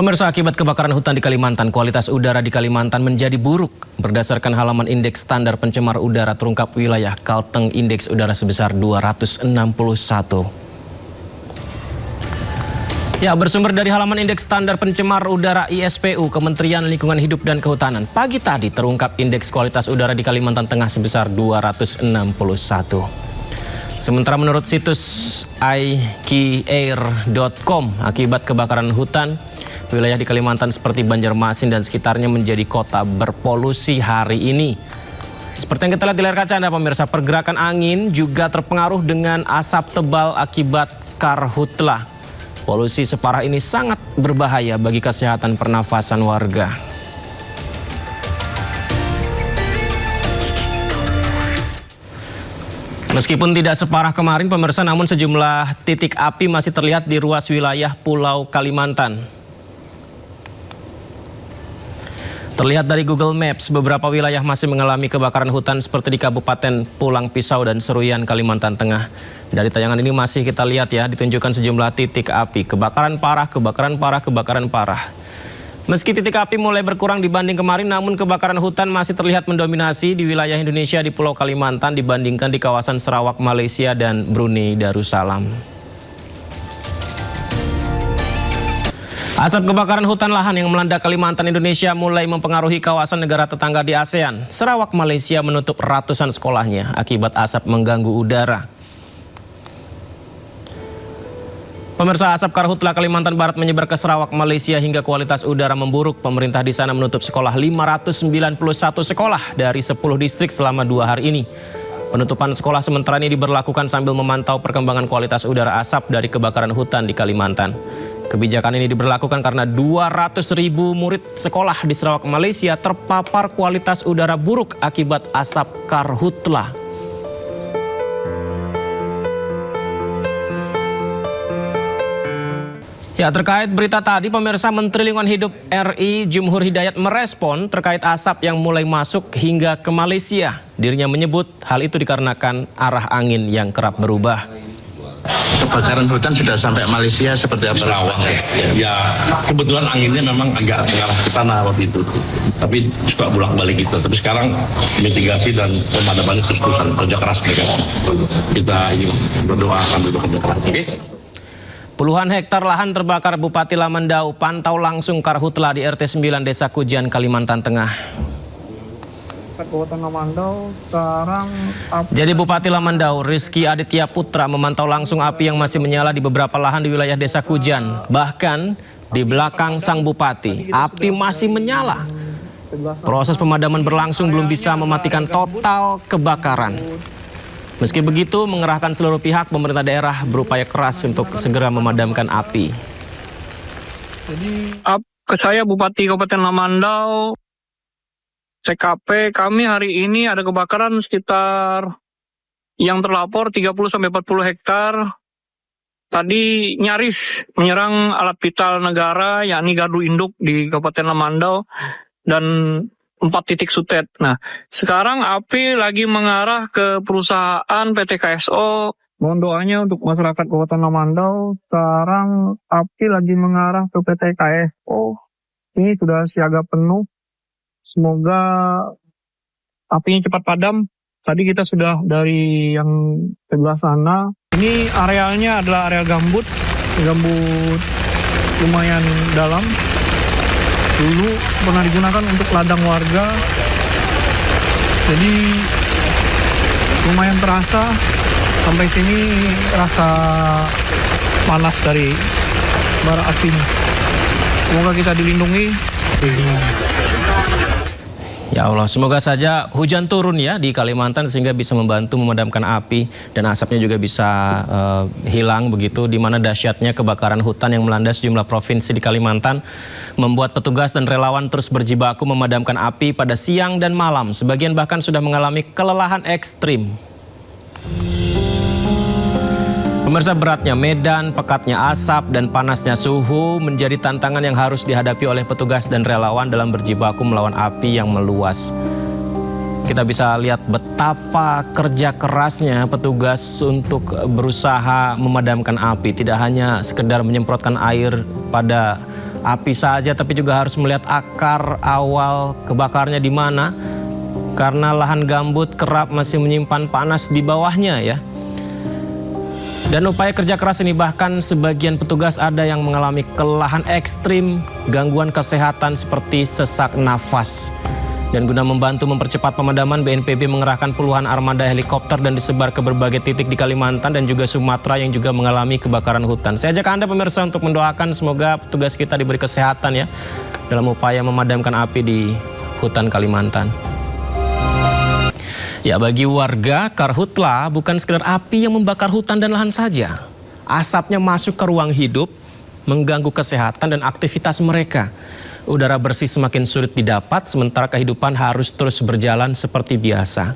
Pemirsa, akibat kebakaran hutan di Kalimantan, kualitas udara di Kalimantan menjadi buruk. Berdasarkan halaman indeks standar pencemar udara terungkap wilayah Kalteng indeks udara sebesar 261. Ya, bersumber dari halaman indeks standar pencemar udara ISPU, Kementerian Lingkungan Hidup dan Kehutanan, pagi tadi terungkap indeks kualitas udara di Kalimantan Tengah sebesar 261. Sementara menurut situs iqair.com, akibat kebakaran hutan, wilayah di Kalimantan seperti Banjarmasin dan sekitarnya menjadi kota berpolusi hari ini. Seperti yang kita lihat di layar kaca Anda pemirsa, pergerakan angin juga terpengaruh dengan asap tebal akibat karhutla. Polusi separah ini sangat berbahaya bagi kesehatan pernafasan warga. Meskipun tidak separah kemarin pemirsa, namun sejumlah titik api masih terlihat di ruas wilayah Pulau Kalimantan. Terlihat dari Google Maps, beberapa wilayah masih mengalami kebakaran hutan seperti di Kabupaten Pulang Pisau dan Seruyan, Kalimantan Tengah. Dari tayangan ini masih kita lihat ya, ditunjukkan sejumlah titik api. Kebakaran parah, kebakaran parah, kebakaran parah. Meski titik api mulai berkurang dibanding kemarin, namun kebakaran hutan masih terlihat mendominasi di wilayah Indonesia di Pulau Kalimantan dibandingkan di kawasan Sarawak, Malaysia dan Brunei Darussalam. Asap kebakaran hutan lahan yang melanda Kalimantan Indonesia mulai mempengaruhi kawasan negara tetangga di ASEAN. Sarawak, Malaysia menutup ratusan sekolahnya akibat asap mengganggu udara. Pemirsa, asap karhutla Kalimantan Barat menyebar ke Sarawak, Malaysia hingga kualitas udara memburuk. Pemerintah di sana menutup sekolah 591 sekolah dari 10 distrik selama 2 hari ini. Penutupan sekolah sementara ini diberlakukan sambil memantau perkembangan kualitas udara asap dari kebakaran hutan di Kalimantan. Kebijakan ini diberlakukan karena 200.000 murid sekolah di Sarawak, Malaysia terpapar kualitas udara buruk akibat asap karhutla. Ya, terkait berita tadi pemirsa, Menteri Lingkungan Hidup RI Jumhur Hidayat merespon terkait asap yang mulai masuk hingga ke Malaysia. Dirinya menyebut hal itu dikarenakan arah angin yang kerap berubah. Kebakaran hutan sudah sampai Malaysia seperti apa? Ya, kebetulan anginnya memang agak mengarah ke sana waktu itu. Tapi suka bolak-balik gitu. Tapi sekarang mitigasi dan pemadamannya terus-terusan, kerja keras mereka. Kita berdoa akan bekerja keras. Oke? Puluhan hektar lahan terbakar. Bupati Lamandau pantau langsung karhutla di RT 9 Desa Kujan, Kalimantan Tengah. Jadi Bupati Lamandau Rizky Aditya Putra memantau langsung api yang masih menyala di beberapa lahan di wilayah Desa Kujan. Bahkan di belakang sang bupati, api masih menyala. Proses pemadaman berlangsung belum bisa mematikan total kebakaran. Meski begitu, mengerahkan seluruh pihak, pemerintah daerah berupaya keras untuk segera memadamkan api. Ke saya Bupati Kabupaten Lamandau, CKP kami hari ini ada kebakaran sekitar yang terlapor 30-40 hektar. Tadi nyaris menyerang alat vital negara yakni gardu induk di Kabupaten Lamandau dan 4 titik sutet. Nah, sekarang api lagi mengarah ke perusahaan PT KSO. Mohon doanya untuk masyarakat Kabupaten Lamandau. Sekarang api lagi mengarah ke PT KSO. Ini sudah siaga penuh. Semoga apinya cepat padam. Tadi kita sudah dari yang sebelah sana. Ini arealnya adalah area gambut lumayan dalam. Dulu pernah digunakan untuk ladang warga. Jadi lumayan terasa. Sampai sini rasa panas dari bara apinya. Semoga kita dilindungi. Ya Allah, semoga saja hujan turun ya di Kalimantan sehingga bisa membantu memadamkan api dan asapnya juga bisa hilang begitu, di mana dahsyatnya kebakaran hutan yang melanda sejumlah provinsi di Kalimantan membuat petugas dan relawan terus berjibaku memadamkan api pada siang dan malam. Sebagian bahkan sudah mengalami kelelahan ekstrim. Pemirsa, beratnya medan, pekatnya asap, dan panasnya suhu menjadi tantangan yang harus dihadapi oleh petugas dan relawan dalam berjibaku melawan api yang meluas. Kita bisa lihat betapa kerja kerasnya petugas untuk berusaha memadamkan api. Tidak hanya sekedar menyemprotkan air pada api saja, tapi juga harus melihat akar awal kebakarnya di mana. Karena lahan gambut kerap masih menyimpan panas di bawahnya ya. Dan upaya kerja keras ini bahkan sebagian petugas ada yang mengalami kelelahan ekstrim, gangguan kesehatan seperti sesak nafas. Dan guna membantu mempercepat pemadaman, BNPB mengerahkan puluhan armada helikopter dan disebar ke berbagai titik di Kalimantan dan juga Sumatera yang juga mengalami kebakaran hutan. Saya ajak Anda pemirsa untuk mendoakan semoga petugas kita diberi kesehatan ya dalam upaya memadamkan api di hutan Kalimantan. Ya, bagi warga, karhutla bukan sekedar api yang membakar hutan dan lahan saja. Asapnya masuk ke ruang hidup, mengganggu kesehatan dan aktivitas mereka. Udara bersih semakin sulit didapat, sementara kehidupan harus terus berjalan seperti biasa.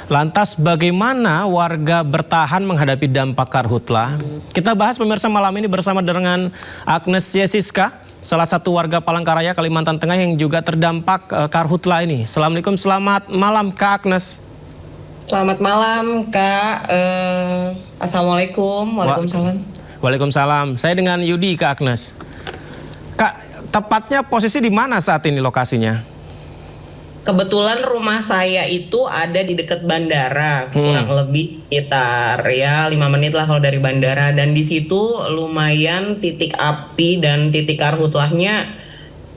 Lantas bagaimana warga bertahan menghadapi dampak karhutla? Kita bahas pemirsa malam ini bersama dengan Agnes Yesiska, salah satu warga Palangkaraya, Kalimantan Tengah yang juga terdampak karhutla ini. Assalamualaikum, selamat malam Kak Agnes. Selamat malam Kak. Assalamualaikum. Waalaikumsalam. Waalaikumsalam. Saya dengan Yudi Kak Agnes. Kak, tepatnya posisi di mana saat ini lokasinya? Kebetulan rumah saya itu ada di dekat bandara, kurang lebih sekitar ya 5 menit lah kalau dari bandara. Dan di situ lumayan titik api dan titik karhutlahnya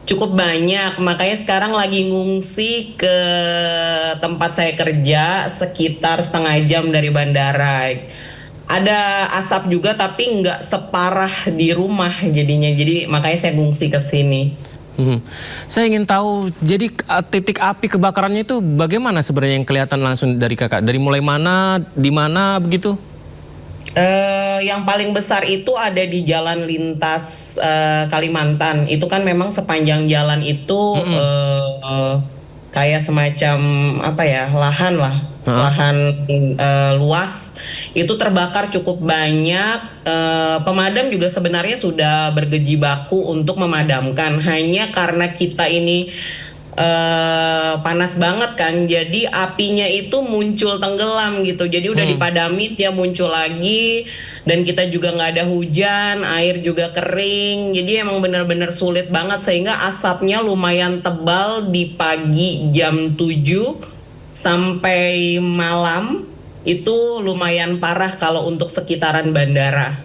cukup banyak. Makanya sekarang lagi ngungsi ke tempat saya kerja sekitar setengah jam dari bandara. Ada asap juga tapi nggak separah di rumah jadinya. Jadi makanya saya ngungsi ke sini. Saya ingin tahu, jadi titik api kebakarannya itu bagaimana sebenarnya yang kelihatan langsung dari kakak? Dari mulai mana, di mana begitu? Yang paling besar itu ada di jalan lintas Kalimantan. Itu kan memang sepanjang jalan itu kayak semacam apa ya, lahan lah, lahan luas. Itu terbakar cukup banyak. Pemadam juga sebenarnya sudah bergejibaku untuk memadamkan. Hanya karena kita ini panas banget kan, jadi apinya itu muncul tenggelam gitu. Jadi udah dipadamin, dia muncul lagi. Dan kita juga nggak ada hujan, air juga kering. Jadi emang benar-benar sulit banget. Sehingga asapnya lumayan tebal di pagi jam 7 sampai malam. Itu lumayan parah kalau untuk sekitaran bandara.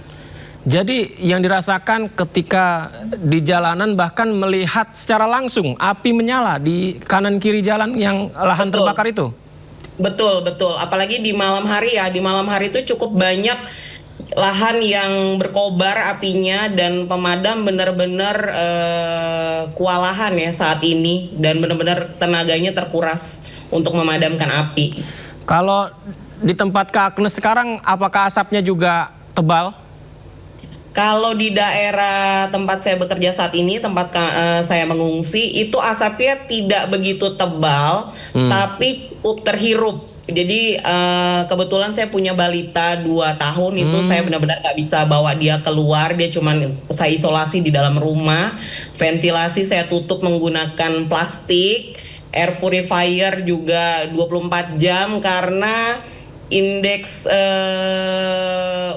Jadi yang dirasakan ketika di jalanan bahkan melihat secara langsung api menyala di kanan kiri jalan yang lahan terbakar itu? Betul, betul. Apalagi di malam hari ya. Di malam hari itu cukup banyak lahan yang berkobar apinya dan pemadam benar-benar kewalahan ya saat ini. Dan benar-benar tenaganya terkuras untuk memadamkan api. Kalau di tempat Kak Agnes sekarang, apakah asapnya juga tebal? Kalau di daerah tempat saya bekerja saat ini, tempat saya mengungsi, itu asapnya tidak begitu tebal, tapi cukup terhirup. Jadi kebetulan saya punya balita 2 tahun, itu saya benar-benar gak bisa bawa dia keluar, dia cuman saya isolasi di dalam rumah. Ventilasi saya tutup menggunakan plastik, air purifier juga 24 jam karena indeks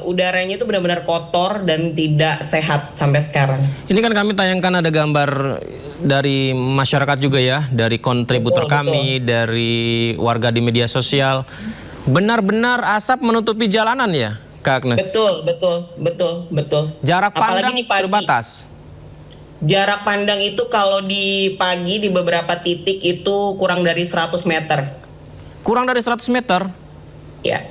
udaranya itu benar-benar kotor dan tidak sehat sampai sekarang. Ini kan kami tayangkan ada gambar dari masyarakat juga ya, dari kontributor kami, dari warga di media sosial. Benar-benar asap menutupi jalanan ya, Kak Agnes? Betul. Jarak pandang Apalagi di pagi. terbatas? Jarak pandang itu kalau di pagi di beberapa titik itu kurang dari 100 meter. Kurang dari 100 meter? Ya.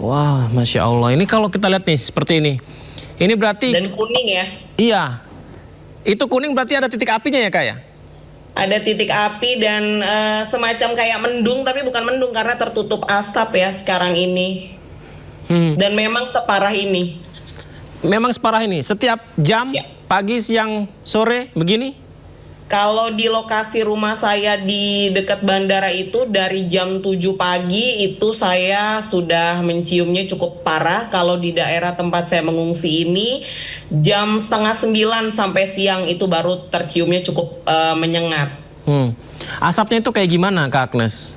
Wah, Masya Allah. Ini kalau kita lihat nih, seperti ini. Ini berarti... Dan kuning ya. Iya. Itu kuning berarti ada titik apinya ya, Kak ya? Ada titik api dan semacam kayak mendung, tapi bukan mendung karena tertutup asap ya sekarang ini. Dan memang separah ini. Memang separah ini? Setiap jam, Ya. pagi, siang, sore, begini? Kalau di lokasi rumah saya di dekat bandara itu dari jam 7 pagi itu saya sudah menciumnya cukup parah. Kalau di daerah tempat saya mengungsi ini jam 8:30 sampai siang itu baru terciumnya cukup menyengat. Asapnya itu kayak gimana, Kak Agnes?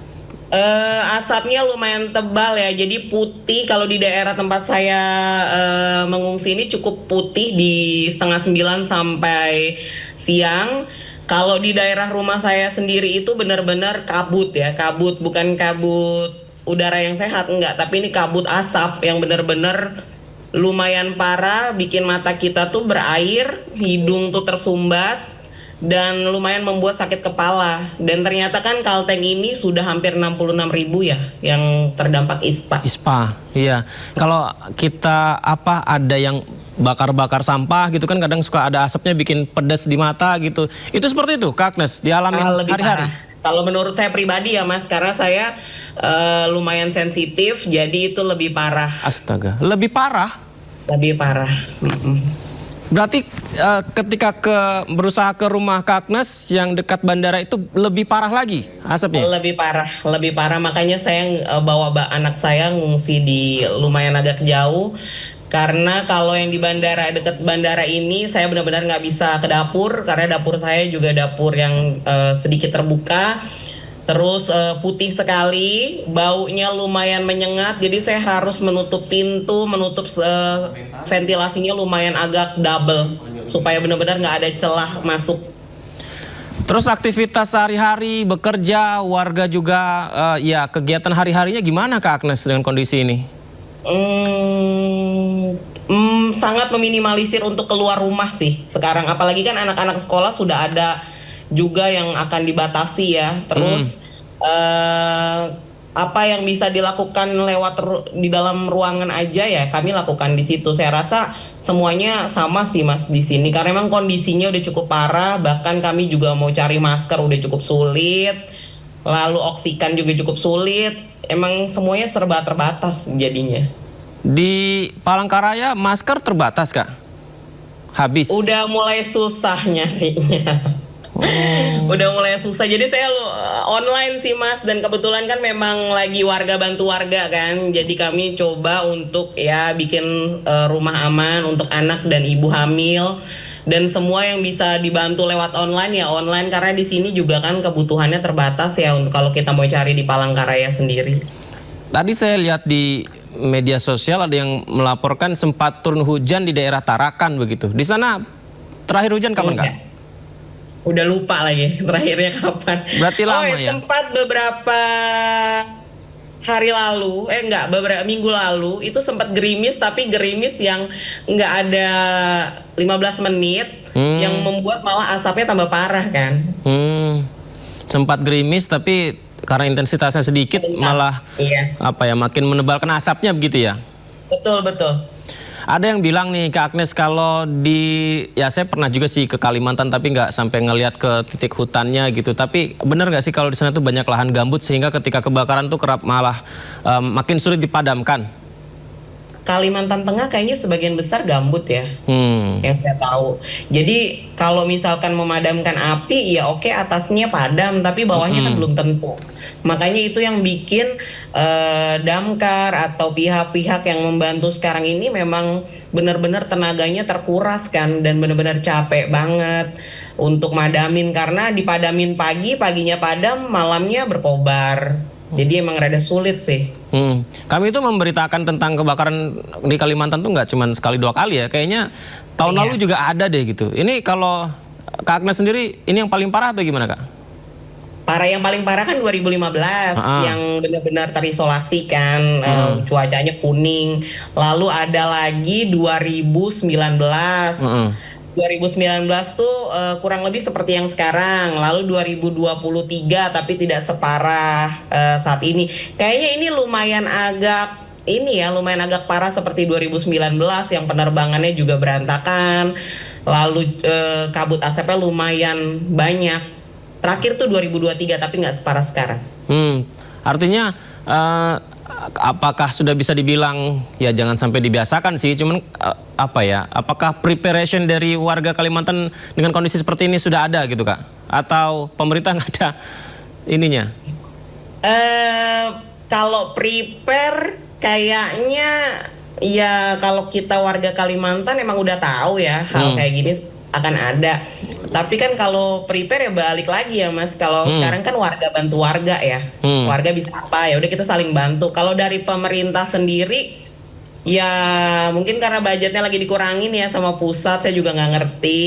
Asapnya lumayan tebal ya, jadi putih. Kalau di daerah tempat saya mengungsi ini cukup putih di 8:30 sampai siang. Kalau di daerah rumah saya sendiri itu benar-benar kabut ya, kabut, bukan kabut udara yang sehat, enggak, tapi ini kabut asap yang benar-benar lumayan parah, bikin mata kita tuh berair, hidung tuh tersumbat, dan lumayan membuat sakit kepala. Dan ternyata kan Kalteng ini sudah hampir 66.000 ya yang terdampak ISPA. ISPA, iya. Kalau kita ada yang bakar-bakar sampah gitu kan, kadang suka ada asapnya bikin pedas di mata gitu. Itu seperti itu, Kak Agnes, dialami Lebih hari-hari? parah. Kalau menurut saya pribadi ya Mas, karena saya lumayan sensitif, jadi itu lebih parah. Astaga, lebih parah? Lebih parah. Berarti ketika berusaha ke rumah Kak Agnes yang dekat bandara itu lebih parah lagi asapnya? Lebih parah. Makanya saya bawa anak saya ngungsi di lumayan agak jauh. Karena kalau yang di bandara, dekat bandara ini saya benar-benar nggak bisa ke dapur. Karena dapur saya juga dapur yang sedikit terbuka. Terus putih sekali, baunya lumayan menyengat. Jadi saya harus menutup pintu, menutup ventilasinya lumayan agak double. Supaya benar-benar nggak ada celah masuk. Terus aktivitas sehari-hari, bekerja, warga juga, ya kegiatan hari-harinya gimana Kak Agnes dengan kondisi ini? Sangat meminimalisir untuk keluar rumah sih sekarang. Apalagi kan anak-anak sekolah sudah ada juga yang akan dibatasi ya. Terus apa yang bisa dilakukan lewat di dalam ruangan aja ya kami lakukan di situ. Saya rasa semuanya sama sih Mas di sini karena memang kondisinya udah cukup parah. Bahkan kami juga mau cari masker udah cukup sulit. Lalu oksigen juga cukup sulit. Emang semuanya serba terbatas jadinya. Di Palangkaraya masker terbatas Kak? Habis? Udah mulai susah nyarinya. Udah mulai susah. Jadi saya online sih Mas. Dan kebetulan kan memang lagi warga bantu warga kan. Jadi kami coba untuk ya bikin rumah aman untuk anak dan ibu hamil. Dan semua yang bisa dibantu lewat online ya online. Karena di sini juga kan kebutuhannya terbatas ya untuk kalau kita mau cari di Palangkaraya sendiri. Tadi saya lihat di media sosial ada yang melaporkan sempat turun hujan di daerah Tarakan begitu. Di sana terakhir hujan kapan Kak? Udah lupa lagi terakhirnya kapan. Berarti lama ya? Sempat beberapa hari lalu, beberapa minggu lalu itu sempat gerimis, tapi gerimis yang nggak ada 15 menit, yang membuat malah asapnya tambah parah kan. Sempat gerimis tapi karena intensitasnya sedikit malah makin menebalkan asapnya begitu ya? Betul. Ada yang bilang nih Kak Agnes kalau saya pernah juga sih ke Kalimantan tapi nggak sampai ngelihat ke titik hutannya gitu. Tapi bener nggak sih kalau di sana tuh banyak lahan gambut sehingga ketika kebakaran tuh kerap malah makin sulit dipadamkan? Kalimantan Tengah kayaknya sebagian besar gambut ya, yang saya tahu. Jadi kalau misalkan memadamkan api ya oke atasnya padam, tapi bawahnya kan belum tentu. Makanya itu yang bikin damkar atau pihak-pihak yang membantu sekarang ini memang benar-benar tenaganya terkuras kan, dan benar-benar capek banget untuk madamin karena dipadamin paginya padam, malamnya berkobar. Jadi emang rada sulit sih. Kami itu memberitakan tentang kebakaran di Kalimantan tuh nggak cuma sekali dua kali ya. Kayaknya tahun lalu juga ada deh gitu. Ini kalau Kak Agnes sendiri ini yang paling parah atau gimana Kak? Yang paling parah kan 2015 yang benar-benar terisolasi kan, cuacanya kuning. Lalu ada lagi 2019. 2019 tuh kurang lebih seperti yang sekarang. Lalu 2023 tapi tidak separah saat ini. Kayaknya ini lumayan agak parah seperti 2019 yang penerbangannya juga berantakan. Lalu kabut asapnya lumayan banyak. Terakhir tuh 2023 tapi nggak separah sekarang. Artinya apakah sudah bisa dibilang ya jangan sampai dibiasakan sih, cuman apakah preparation dari warga Kalimantan dengan kondisi seperti ini sudah ada gitu Kak? Atau pemerintah nggak ada ininya? Kalau prepare kayaknya ya kalau kita warga Kalimantan emang udah tahu ya hal kayak gini akan ada. Tapi kan kalau prepare ya balik lagi ya Mas. Kalau sekarang kan warga bantu warga ya. Warga bisa apa ya udah kita saling bantu. Kalau dari pemerintah sendiri ya mungkin karena budgetnya lagi dikurangin ya sama pusat, saya juga nggak ngerti.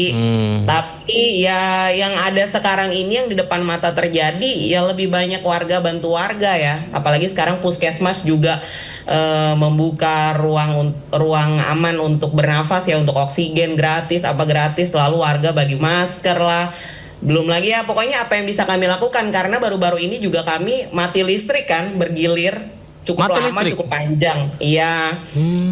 Tapi ya yang ada sekarang ini yang di depan mata terjadi ya lebih banyak warga bantu warga ya. Apalagi sekarang puskesmas juga membuka ruang aman untuk bernafas ya, untuk oksigen gratis, apa gratis, lalu warga bagi masker lah. Belum lagi ya pokoknya apa yang bisa kami lakukan karena baru-baru ini juga kami mati listrik kan bergilir. Cukup Mati lama, listrik? cukup panjang. Iya.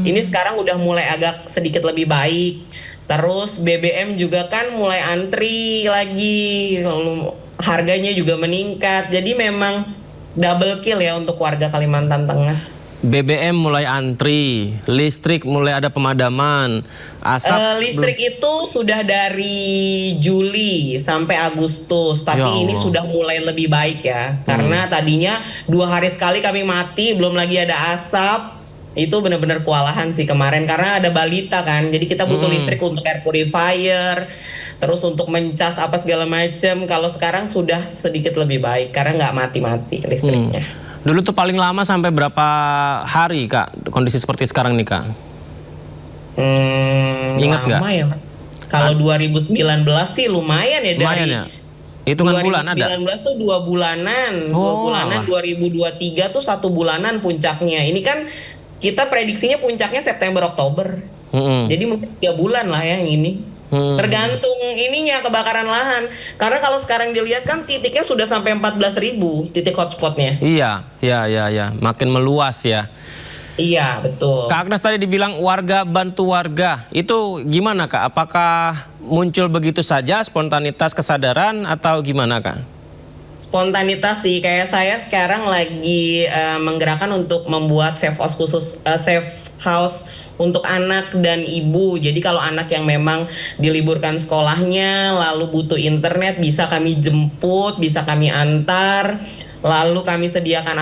Ini sekarang udah mulai agak sedikit lebih baik. Terus BBM juga kan mulai antri lagi. Lalu harganya juga meningkat. Jadi memang double kill ya untuk warga Kalimantan Tengah. BBM mulai antri, listrik mulai ada pemadaman, asap Listrik itu sudah dari Juli sampai Agustus, tapi Ya ini Allah. sudah mulai lebih baik ya. Karena tadinya 2 hari sekali kami mati, belum lagi ada asap. Itu benar-benar kewalahan sih kemarin karena ada balita kan. Jadi kita butuh listrik untuk air purifier, terus untuk mencas apa segala macam. Kalau sekarang sudah sedikit lebih baik karena nggak mati-mati listriknya. Dulu tuh paling lama sampai berapa hari Kak kondisi seperti sekarang nih Kak? Ingat nggak? Lama ya, Mas. Kalau 2019 sih lumayan ya Lumayan dari ya? Hitungan bulan ada? 2019 tuh 2 bulanan, Oh, 2 bulanan. alah. 2023 tuh 1 bulanan puncaknya. Ini kan kita prediksinya puncaknya September Oktober. Jadi mungkin 3 bulan lah ya yang ini. Tergantung ininya kebakaran lahan. Karena kalau sekarang dilihat kan titiknya sudah sampai 14.000 titik hotspotnya. Iya, makin meluas ya. Iya betul. Kak Agnes tadi dibilang warga bantu warga, itu gimana Kak? Apakah muncul begitu saja spontanitas kesadaran atau gimana Kak? Spontanitas sih, kayak saya sekarang lagi menggerakkan untuk membuat safe house khusus, safe house untuk anak dan ibu. Jadi kalau anak yang memang diliburkan sekolahnya lalu butuh internet bisa kami jemput, bisa kami antar. Lalu kami sediakan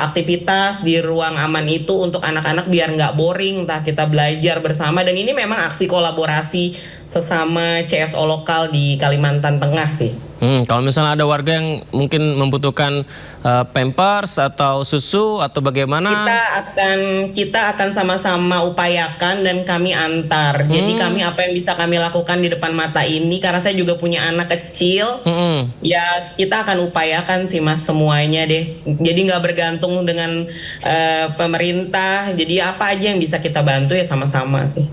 aktivitas di ruang aman itu untuk anak-anak biar nggak boring, entah kita belajar bersama. Dan ini memang aksi kolaborasi sesama CSO lokal di Kalimantan Tengah sih. Kalau misalnya ada warga yang mungkin membutuhkan pampers atau susu atau bagaimana? Kita akan sama-sama upayakan dan kami antar. Jadi kami apa yang bisa kami lakukan di depan mata ini karena saya juga punya anak kecil. Ya kita akan upayakan sih Mas semuanya deh. Jadi nggak bergantung dengan pemerintah. Jadi apa aja yang bisa kita bantu ya sama-sama sih.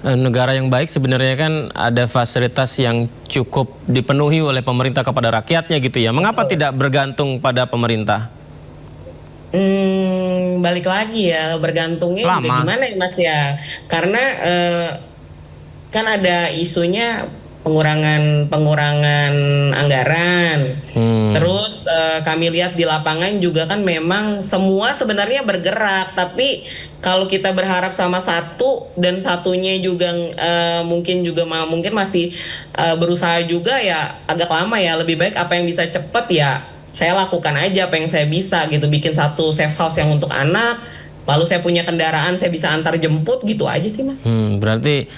Negara yang baik sebenarnya kan ada fasilitas yang cukup dipenuhi oleh pemerintah kepada rakyatnya gitu ya. Mengapa tidak bergantung pada pemerintah? Balik lagi ya bergantungnya juga gimana ya Mas ya. Karena kan ada isunya pengurangan anggaran. Terus kami lihat di lapangan juga kan memang semua sebenarnya bergerak, tapi kalau kita berharap sama satu dan satunya juga mungkin masih berusaha juga ya agak lama ya. Lebih baik apa yang bisa cepet ya saya lakukan aja apa yang saya bisa gitu, bikin satu safe house yang untuk anak, lalu saya punya kendaraan saya bisa antar jemput gitu aja sih Mas. Berarti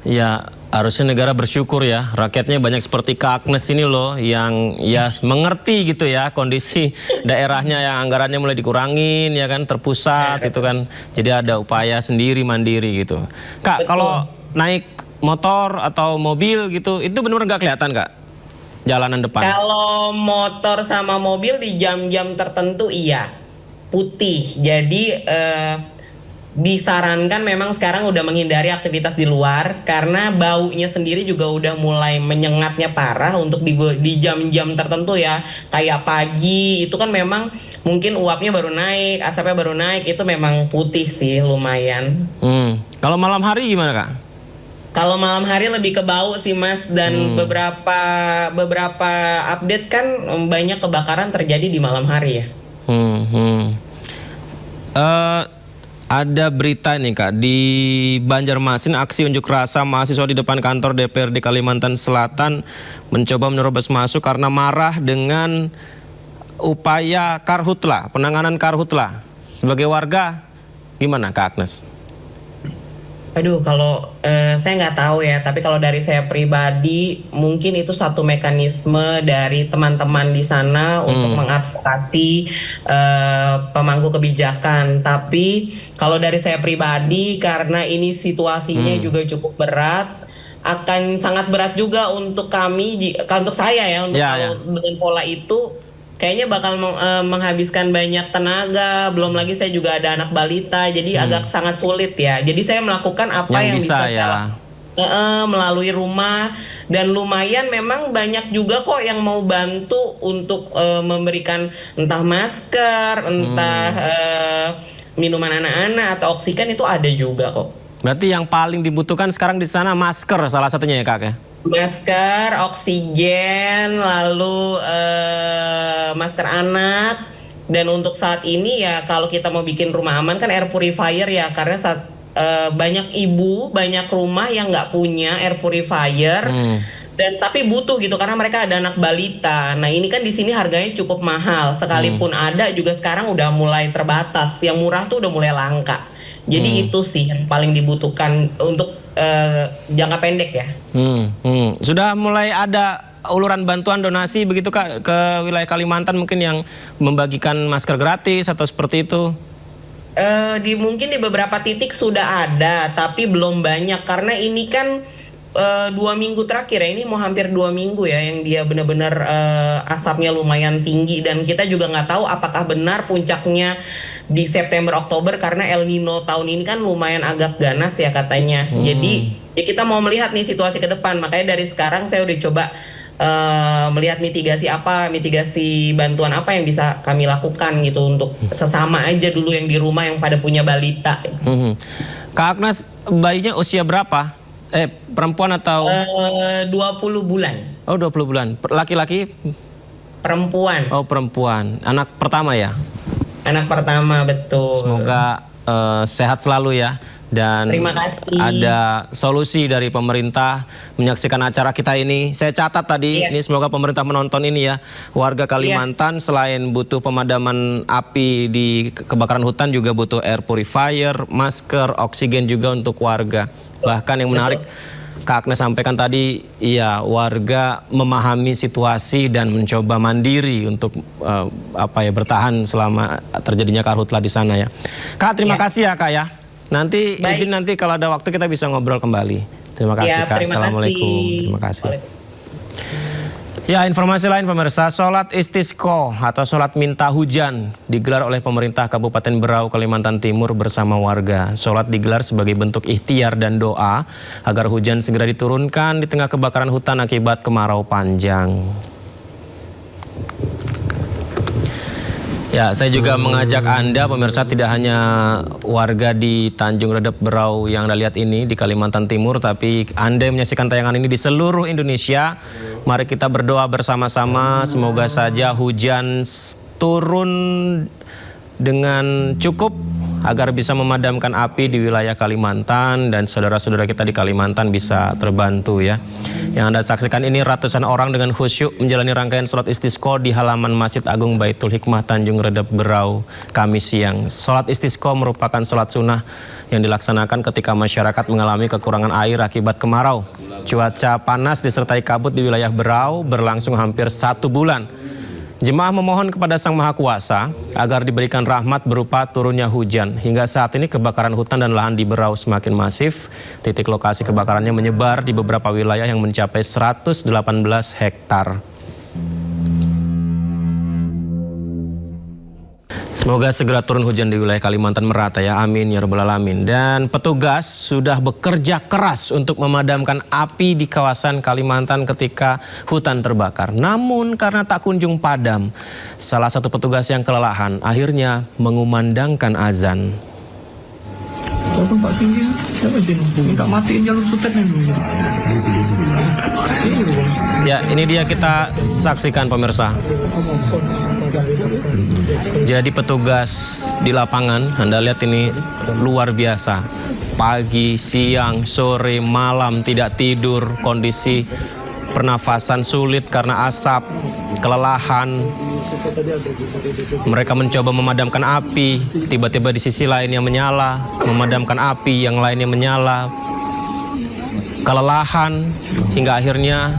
ya harusnya negara bersyukur ya, rakyatnya banyak seperti Kak Agnes ini loh yang ya mengerti gitu ya kondisi daerahnya yang anggarannya mulai dikurangin ya kan, terpusat itu kan, jadi ada upaya sendiri mandiri gitu. Kak, kalau naik motor atau mobil gitu, itu benar-benar nggak kelihatan Kak jalanan depan? Kalau motor sama mobil di jam-jam tertentu iya putih, jadi disarankan memang sekarang udah menghindari aktivitas di luar karena baunya sendiri juga udah mulai menyengatnya parah untuk di jam-jam tertentu ya, kayak pagi itu kan memang mungkin uapnya baru naik, asapnya baru naik, itu memang putih sih lumayan. Kalau malam hari gimana Kak? Kalau malam hari lebih ke bau sih Mas, dan beberapa update kan banyak kebakaran terjadi di malam hari ya. Ada berita nih Kak, di Banjarmasin aksi unjuk rasa mahasiswa di depan kantor DPRD Kalimantan Selatan mencoba menerobos masuk karena marah dengan upaya karhutla, penanganan karhutla. Sebagai warga, gimana Kak Agnes? Aduh, kalau saya nggak tahu ya, tapi kalau dari saya pribadi, mungkin itu satu mekanisme dari teman-teman di sana untuk mengadvokasi pemangku kebijakan. Tapi kalau dari saya pribadi, karena ini situasinya juga cukup berat, akan sangat berat juga untuk kami, untuk saya ya, untuk kalau dengan pola itu. Kayaknya bakal menghabiskan banyak tenaga, belum lagi saya juga ada anak balita, jadi agak sangat sulit ya. Jadi saya melakukan apa yang bisa saya melalui rumah, dan lumayan memang banyak juga kok yang mau bantu untuk memberikan entah masker, entah minuman anak-anak atau oksigen, itu ada juga kok. Berarti yang paling dibutuhkan sekarang di sana masker salah satunya ya Kak ya? Masker, oksigen, lalu masker anak, dan untuk saat ini ya kalau kita mau bikin rumah aman kan air purifier ya, karena banyak ibu, banyak rumah yang nggak punya air purifier dan tapi butuh gitu karena mereka ada anak balita. Nah ini kan di sini harganya cukup mahal, sekalipun ada juga sekarang udah mulai terbatas, yang murah tuh udah mulai langka. Jadi itu sih yang paling dibutuhkan untuk jangka pendek ya. Sudah mulai ada uluran bantuan donasi begitu Kak ke wilayah Kalimantan mungkin yang membagikan masker gratis atau seperti itu? Mungkin di beberapa titik sudah ada, tapi belum banyak karena ini kan 2 minggu terakhir ya, ini mau hampir 2 minggu ya yang dia benar-benar asapnya lumayan tinggi, dan kita juga nggak tahu apakah benar puncaknya di September Oktober karena El Nino tahun ini kan lumayan agak ganas ya katanya. Jadi ya kita mau melihat nih situasi ke depan, makanya dari sekarang saya udah coba melihat mitigasi bantuan apa yang bisa kami lakukan gitu untuk sesama aja dulu yang di rumah yang pada punya balita. Kak Agnes, bayinya usia berapa? Perempuan atau? 20 bulan. Oh 20 bulan. Laki-laki? Perempuan. Oh perempuan. Anak pertama ya? Anak pertama, betul. Semoga sehat selalu ya. Dan terima kasih. Ada solusi dari pemerintah menyaksikan acara kita ini. Saya catat tadi, ini semoga pemerintah menonton ini ya. Warga Kalimantan selain butuh pemadaman api di kebakaran hutan juga butuh air purifier, masker, oksigen juga untuk warga. Bahkan yang menarik, Kak Agnes sampaikan tadi, iya warga memahami situasi dan mencoba mandiri untuk bertahan selama terjadinya karhutlah di sana ya. Kak, terima kasih ya Kak ya. Nanti izin nanti kalau ada waktu kita bisa ngobrol kembali. Terima kasih Kak. Assalamualaikum. Terima kasih. Ya, informasi lain pemirsa, sholat istisqo atau sholat minta hujan digelar oleh pemerintah Kabupaten Berau, Kalimantan Timur bersama warga. Sholat digelar sebagai bentuk ikhtiar dan doa agar hujan segera diturunkan di tengah kebakaran hutan akibat kemarau panjang. Ya, saya juga mengajak Anda pemirsa, tidak hanya warga di Tanjung Redep Berau yang Anda lihat ini di Kalimantan Timur, tapi Anda yang menyaksikan tayangan ini di seluruh Indonesia. Mari kita berdoa bersama-sama, semoga saja hujan turun dengan cukup agar bisa memadamkan api di wilayah Kalimantan dan saudara-saudara kita di Kalimantan bisa terbantu ya. Yang Anda saksikan ini ratusan orang dengan khusyuk menjalani rangkaian sholat istisqo di halaman Masjid Agung Baitul Hikmah Tanjung Redep Berau Kamis siang. Sholat istisqo merupakan sholat sunnah yang dilaksanakan ketika masyarakat mengalami kekurangan air akibat kemarau. Cuaca panas disertai kabut di wilayah Berau berlangsung hampir 1 bulan. Jemaah memohon kepada Sang Maha Kuasa agar diberikan rahmat berupa turunnya hujan. Hingga saat ini kebakaran hutan dan lahan di Berau semakin masif. Titik lokasi kebakarannya menyebar di beberapa wilayah yang mencapai 118 hektar. Semoga segera turun hujan di wilayah Kalimantan merata ya, amin ya rabbal alamin. Dan petugas sudah bekerja keras untuk memadamkan api di kawasan Kalimantan ketika hutan terbakar. Namun karena tak kunjung padam, salah satu petugas yang kelelahan akhirnya mengumandangkan azan. Ya, ini dia kita saksikan pemirsa. Jadi petugas di lapangan, Anda lihat ini luar biasa. Pagi, siang, sore, malam tidak tidur, kondisi pernafasan sulit karena asap. kelelahan. Mereka mencoba memadamkan api, tiba-tiba di sisi lainnya menyala, memadamkan api, yang lainnya menyala. Kelelahan hingga akhirnya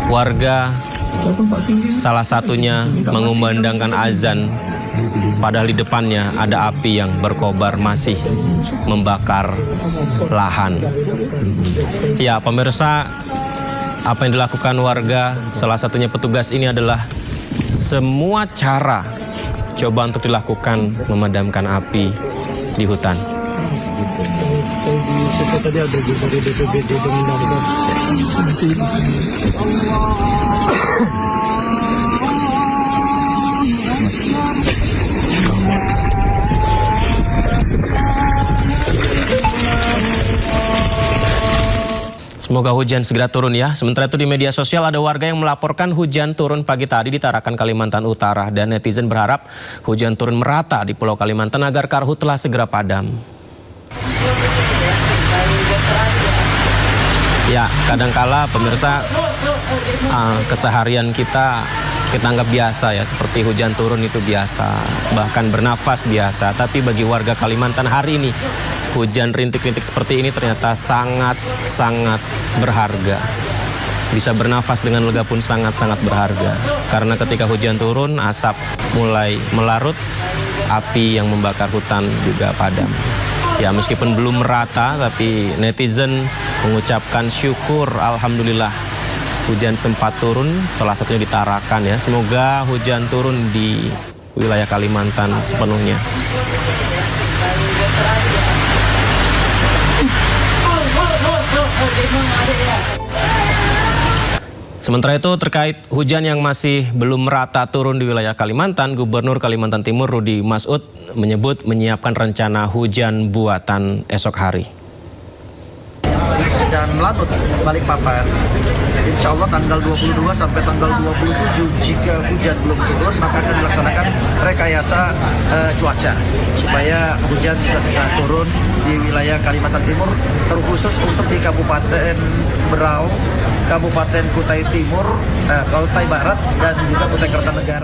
warga salah satunya mengumandangkan azan, padahal di depannya ada api yang berkobar masih membakar lahan. Ya, pemirsa, apa yang dilakukan warga, salah satunya petugas ini adalah semua cara coba untuk dilakukan memadamkan api di hutan. Tadi ada dari BPBD menambah. Semoga hujan segera turun ya. Sementara itu di media sosial ada warga yang melaporkan hujan turun pagi tadi di Tarakan, Kalimantan Utara. Dan netizen berharap hujan turun merata di Pulau Kalimantan agar karhutlah segera padam. Ya, kadangkala pemirsa keseharian kita anggap biasa ya, seperti hujan turun itu biasa, bahkan bernafas biasa. Tapi bagi warga Kalimantan hari ini, hujan rintik-rintik seperti ini ternyata sangat-sangat berharga. Bisa bernafas dengan lega pun sangat-sangat berharga. Karena ketika hujan turun, asap mulai melarut, api yang membakar hutan juga padam. Ya, meskipun belum merata, tapi netizen mengucapkan syukur, alhamdulillah hujan sempat turun, salah satunya di Tarakan ya. Semoga hujan turun di wilayah Kalimantan sepenuhnya. Sementara itu terkait hujan yang masih belum merata turun di wilayah Kalimantan, Gubernur Kalimantan Timur Rudi Masud menyebut menyiapkan rencana hujan buatan esok hari. Dan Lanut Balikpapan, insya Allah tanggal 22 sampai tanggal 27 jika hujan belum turun maka akan dilaksanakan rekayasa cuaca supaya hujan bisa segera turun di wilayah Kalimantan Timur, terkhusus untuk di Kabupaten Berau, Kabupaten Kutai Timur, Kutai Barat dan juga Kutai Kartanegara.